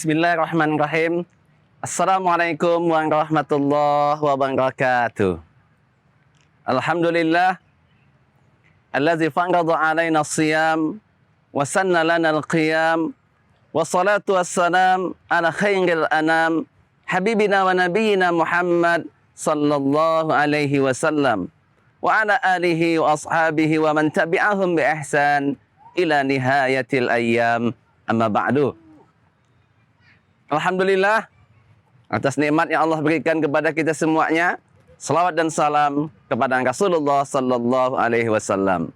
Bismillahirrahmanirrahim. Assalamualaikum warahmatullahi wabarakatuh. Alhamdulillah allazi farada alaina as-siyam wa sanna lana al-qiyam wa salatu wassalam ala khairil anam habibina wa nabiyyina Muhammad sallallahu alaihi wasallam wa ala alihi wa ashabihi wa man tabi'ahum bi ihsan ila nihayatil ayyam, amma ba'du. Alhamdulillah atas nikmat yang Allah berikan kepada kita semuanya. Salawat dan salam kepada Rasulullah sallallahu alaihi wasallam.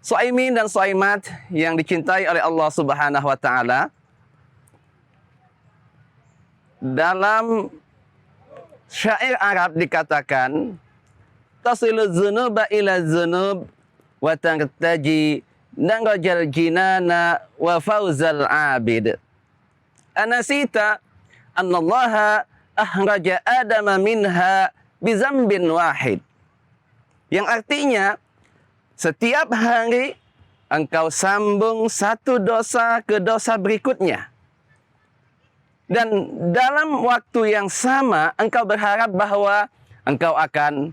Shaimin dan shaimat yang dicintai oleh Allah Subhanahu wa taala. Dalam syair Arab dikatakan tasilu dzunuba ila dzunub wa tartaji nangrajal jinana wa fauzal abid. Anasita annallaha ahraja adama minha bizambin wahid. Yang artinya setiap hari engkau sambung satu dosa ke dosa berikutnya. Dan dalam waktu yang sama engkau berharap bahwa engkau akan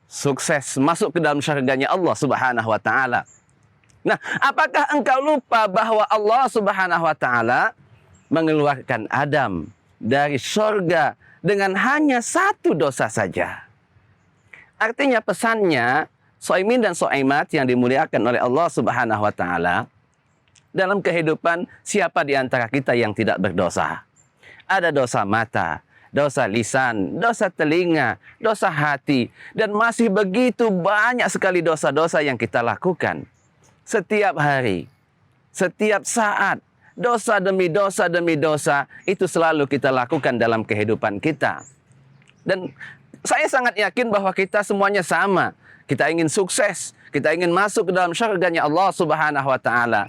sukses masuk ke dalam syurganya Allah Subhanahu wa taala. Nah, apakah engkau lupa bahwa Allah Subhanahu wa taala mengeluarkan Adam dari surga dengan hanya satu dosa saja? Artinya pesannya, shaimin dan shaimat yang dimuliakan oleh Allah Subhanahu wa taala, dalam kehidupan siapa di antara kita yang tidak berdosa? Ada dosa mata, dosa lisan, dosa telinga, dosa hati, dan masih begitu banyak sekali dosa-dosa yang kita lakukan setiap hari, setiap saat. Dosa demi dosa itu selalu kita lakukan dalam kehidupan kita. Dan saya sangat yakin bahwa kita semuanya sama. Kita ingin sukses, kita ingin masuk ke dalam syurganya Allah Subhanahu wa taala.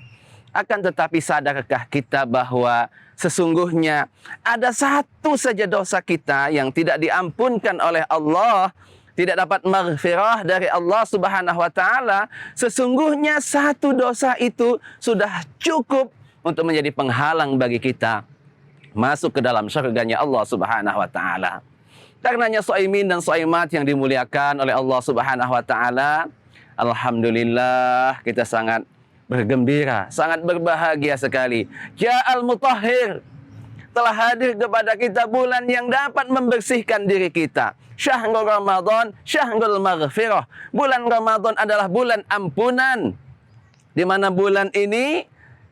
Akan tetapi sadarkah kita bahwa sesungguhnya ada satu saja dosa kita yang tidak diampunkan oleh Allah, tidak dapat maghfirah dari Allah Subhanahu wa taala. Sesungguhnya satu dosa itu sudah cukup untuk menjadi penghalang bagi kita masuk ke dalam syurganya Allah Subhanahu wa taala. Karenanya shaimin dan shaimat yang dimuliakan oleh Allah Subhanahu wa taala, alhamdulillah kita sangat bergembira, sangat berbahagia sekali. Ja'al mutahhir, telah hadir kepada kita bulan yang dapat membersihkan diri kita. Syahrul Ramadan, syahrul maghfirah. Bulan Ramadan adalah bulan ampunan. Di mana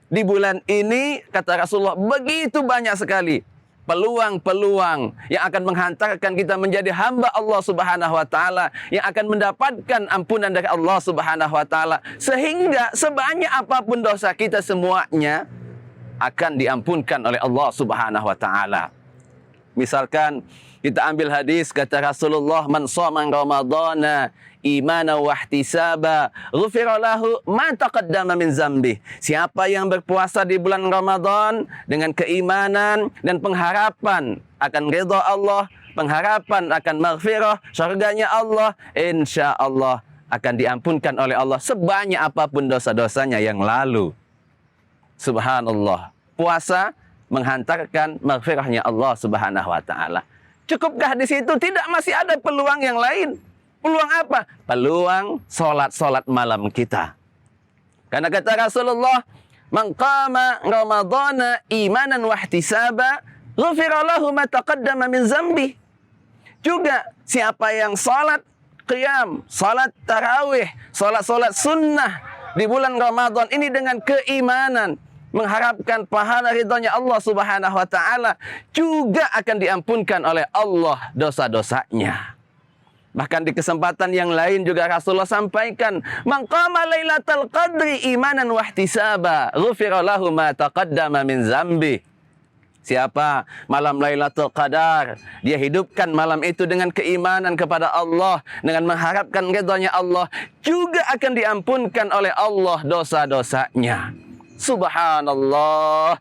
di bulan ini kata Rasulullah begitu banyak sekali peluang-peluang yang akan menghantarkan kita menjadi hamba Allah Subhanahu wa taala, yang akan mendapatkan ampunan dari Allah Subhanahu wa taala, sehingga sebanyak apapun dosa kita semuanya akan diampunkan oleh Allah Subhanahu wa taala. Misalkan kita ambil hadis kata Rasulullah, man shoma ramadhana imanan wa ihtisaba ghufira lahu ma taqaddama min dzambi. Siapa yang berpuasa di bulan Ramadan dengan keimanan dan pengharapan akan ridha Allah, pengharapan akan maghfirah surganya Allah, insyaallah akan diampunkan oleh Allah sebanyak apapun dosa-dosanya yang lalu. Subhanallah. Puasa menghantarkan maghfirahnya Allah Subhanahu wa taala. Cukupkah di situ? Tidak, masih ada peluang yang lain. Peluang apa? Peluang solat malam kita. Karena kata Rasulullah, man qama ramadhana imanan wa ihtisaba ghufira lahu ma taqaddama min dzambi. Juga siapa yang salat qiyam, salat tarawih, salat sunnah di bulan Ramadan ini dengan keimanan, mengharapkan pahala ridhonya Allah Subhanahu wa taala, juga akan diampunkan oleh Allah dosa-dosanya. Bahkan di kesempatan yang lain juga Rasulullah sampaikan, man qama lailatal qadri imanan wa ihtisaba ghufira lahu ma taqaddama min dzambi. Siapa malam Lailatul Qadar, dia hidupkan malam itu dengan keimanan kepada Allah, dengan mengharapkan ridhonya Allah, juga akan diampunkan oleh Allah dosa-dosanya. Subhanallah.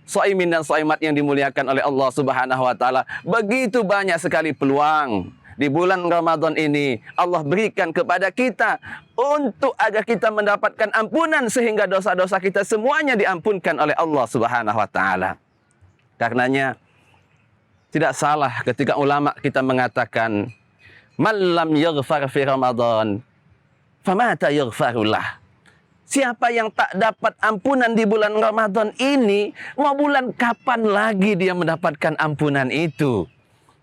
Shaimin dan shaimat yang dimuliakan oleh Allah Subhanahu wa taala, begitu banyak sekali peluang di bulan Ramadan ini Allah berikan kepada kita untuk agar kita mendapatkan ampunan, sehingga dosa-dosa kita semuanya diampunkan oleh Allah Subhanahu wa taala. Karenanya tidak salah ketika ulama kita mengatakan man lam yaghfar fi Ramadan famata yaghfarullah. Siapa yang tak dapat ampunan di bulan Ramadan ini, mau bulan kapan lagi dia mendapatkan ampunan itu?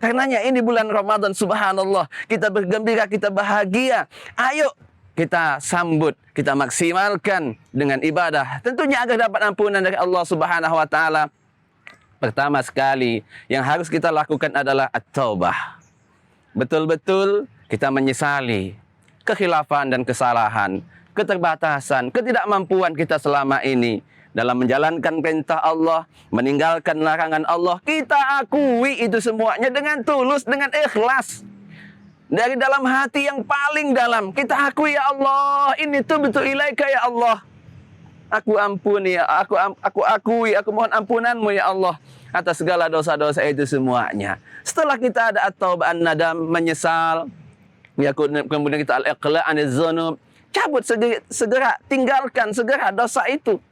Karenanya ini bulan Ramadan, subhanallah, kita bergembira, kita bahagia. Ayo kita sambut, kita maksimalkan dengan ibadah. Tentunya agar dapat ampunan dari Allah Subhanahu wa taala. Pertama sekali yang harus kita lakukan adalah at-taubah. Betul-betul kita menyesali kekhilafan dan kesalahan, keterbatasan, ketidakmampuan kita selama ini dalam menjalankan perintah Allah, meninggalkan larangan Allah. Kita akui itu semuanya dengan tulus, dengan ikhlas. Dari dalam hati yang paling dalam, kita akui, ya Allah, ini tubtu ilaika ya Allah. Aku ampuni, ya aku akui, aku mohon ampunanmu ya Allah atas segala dosa-dosa itu semuanya. Setelah kita ada at-taubah an-nadam, menyesal, ya kemudian kita al-iqla' aniz dzunub, cabut segera, tinggalkan segera dosa itu.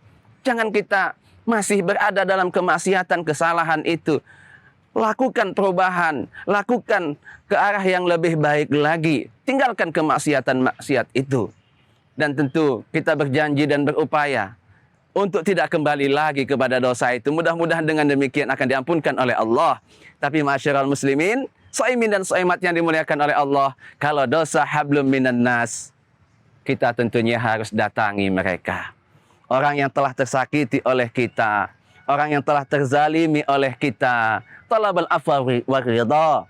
Jangan kita masih berada dalam kemaksiatan, kesalahan itu. Lakukan perubahan, lakukan ke arah yang lebih baik lagi. Tinggalkan kemaksiatan-maksiat itu. Dan tentu kita berjanji dan berupaya untuk tidak kembali lagi kepada dosa itu. Mudah-mudahan dengan demikian akan diampunkan oleh Allah. Tapi ma'asyiral muslimin, shaimin dan shaimat yang dimuliakan oleh Allah, kalau dosa hablum minan nas, kita tentunya harus datangi mereka. Orang yang telah tersakiti oleh kita, orang yang telah terzalimi oleh kita, talabal afwa wa ridha.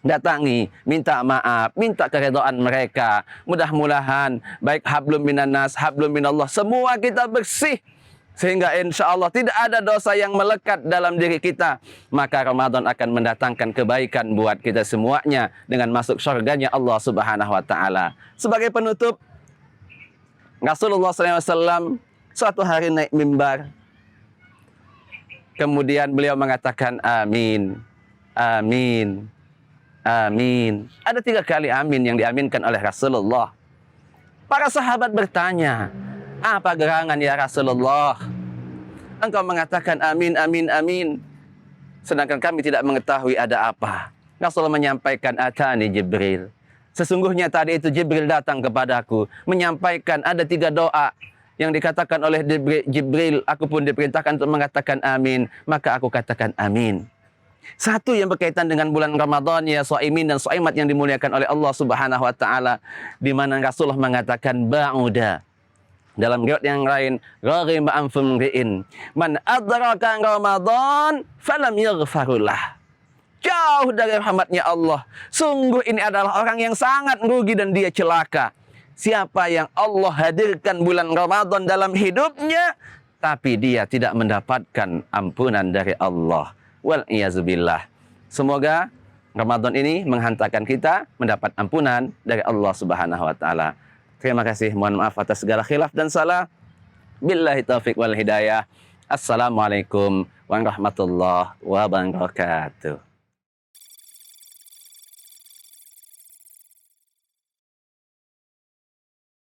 Datangi, minta maaf, minta keridhaan mereka. Mudah-mudahan baik hablum minan nas, hablum minallah, semua kita bersih. Sehingga insya Allah tidak ada dosa yang melekat dalam diri kita. Maka Ramadan akan mendatangkan kebaikan buat kita semuanya dengan masuk surganya Allah Subhanahu wa taala. Sebagai penutup, Rasulullah SAW suatu hari naik mimbar. Kemudian beliau mengatakan amin, amin, amin. Ada 3 kali amin yang diaminkan oleh Rasulullah. Para sahabat bertanya, apa gerangan ya Rasulullah? Engkau mengatakan amin, amin, amin, sedangkan kami tidak mengetahui ada apa. Rasulullah menyampaikan, atani Jibril. Sesungguhnya tadi itu Jibril datang kepadaku, menyampaikan ada 3 doa yang dikatakan oleh Jibril. Aku pun diperintahkan untuk mengatakan amin, maka aku katakan amin. Satu yang berkaitan dengan bulan Ramadan, ya shaimin dan shaimat yang dimuliakan oleh Allah Subhanahu wa taala, di mana Rasulullah mengatakan ba'uda. Dalam riwayat yang lain, ghariba anfum ri'in man adraka Ramadan falam yaghfarullah. Jauh dari rahmatnya Allah. Sungguh ini adalah orang yang sangat rugi dan dia celaka. Siapa yang Allah hadirkan bulan Ramadan dalam hidupnya, tapi dia tidak mendapatkan ampunan dari Allah. Wal iyazubillah. Semoga Ramadan ini menghantarkan kita mendapat ampunan dari Allah Subhanahu wa taala. Terima kasih. Mohon maaf atas segala khilaf dan salah. Billahi taufiq wal hidayah. Assalamualaikum warahmatullahi wabarakatuh.